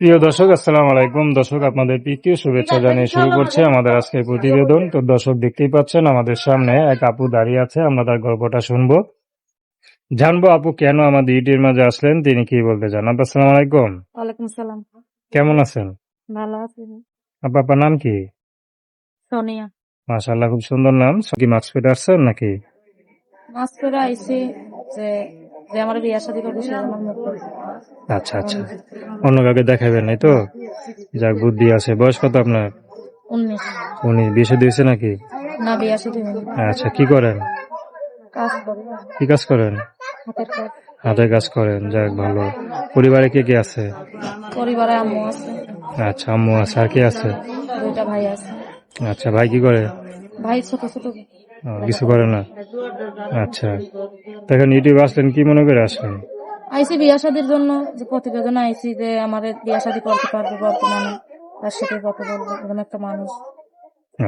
প্রিয় দর্শক, আসসালামু আলাইকুম। দর্শক, আপনাদের প্রীতি ও শুভেচ্ছা জানিয়ে শুরু করছে আমাদের আজকের প্রতিবেদন। তো দর্শক, দেখতেই পাচ্ছেন আমাদের সামনে এক আপু দাঁড়িয়ে আছে। আমরা তার গল্পটা শুনবো, জানবো আপু কেন আমাদের ইউটিউবের মাঝে আসলেন, তিনি কি বলতে চান। আপু, আসসালামু আলাইকুম। ওয়ালাইকুম সালাম। কেমন আছেন? ভালো আছি। আপু, আপনার নাম কি? সোনিয়া। মাশাআল্লাহ, খুব সুন্দর নাম। কি মাস্ক পেটে আসছেন নাকি? মাস করে আইছি যে যে আমার বিয়া শাদী করবে সে আমার মুখ করবে। আচ্ছা আচ্ছা, অন্য কাউকে দেখাবেন নাই তো? যাক, বুদ্ধি আছে। বয়স কত আপনার? 19। উনি বিয়ে শাদী হয়েছে নাকি? না, বিয়া শাদী হয়নি। আচ্ছা, কি করেন? কাজ করে, কি কাজ করেন? হাতের কাজ। হাতের কাজ করেন, যাক ভালো। পরিবারে কে কে আছে? পরিবারে আম্মু আছে, আচ্ছা, আম্মু আছে, আর কে আছে? 2টা ভাই আছে। আচ্ছা, ভাই কি করে? ভাই ছোট ছোট। কিছু করে না। আচ্ছা, তো এখন ইউটিউবে আসলেন কি মনে করে আসলেন? আইছি বিয়া শাদীর জন্য, যে প্রতিবেদন আইছি যে আমার বিয়া শাদী করতে পারবে বর্তমানে, তার সাথে কথা বলবো, এরকম একটা মানুষ।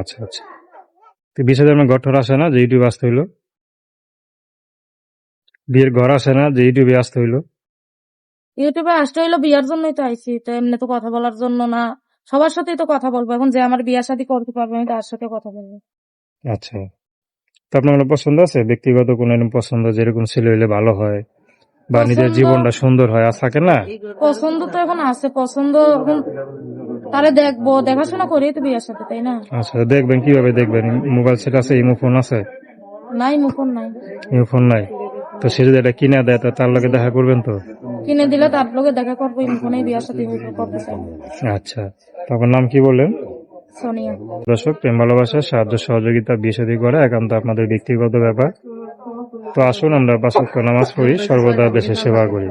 আচ্ছা আচ্ছা, তো বিষয়ে আপনার ঘর টর আসে না যে ইউটিউবে আসতে হইলো? বিয়ের ঘর আসে না যে ইউটিউবে আসতে হইলো? ইউটিউবে আসতে হইলো বিয়ার জন্যই তো আইছি, তো এমনি তো কথা বলার জন্য না। সবার সাথেই তো কথা বলবো, এখন যে আমার বিয়া শাদী করতে পারবে আমি তার সাথে কথা বলবো। আচ্ছা, তো আপনার কোনো পছন্দ আছে? ব্যক্তিগত কোনো এরকম পছন্দ, যেরকম ছেলে হইলে ভালো হয় বা নিজের পছন্দ জীবনটা সুন্দর হয়, আর থাকে না? পছন্দ তো এখন আছে, পছন্দ এখন তারে দেখবো, দেখাশোনা করেই তো বিয়ের সাথে, তাই না? আচ্ছা, দেখবেন কিভাবে দেখবেন? মোবাইল সেট আছে? ইমো ফোন আছে? নাই, মুখন নাই। ইমো ফোন নাই? তো সে যদি এটা কিনে দেয়, তো তার লগে দেখা করবেন তো? কিনে দিলে তার লোকে দেখা করবো, মুখনেই বিয়ের সাথে করতে চাই। আচ্ছা, তো আপনার নাম কি বললেন? সোনিয়া। দর্শক, প্রেম ভালোবাসা, সাহায্য সহযোগিতা, বিয়ে শাদী করা একান্ত আপনাদের ব্যক্তিগত ব্যাপার। তো আসুন আমরা 5 ওয়াক্ত নামাজ পড়ি, সর্বদা দেশের সেবা করি।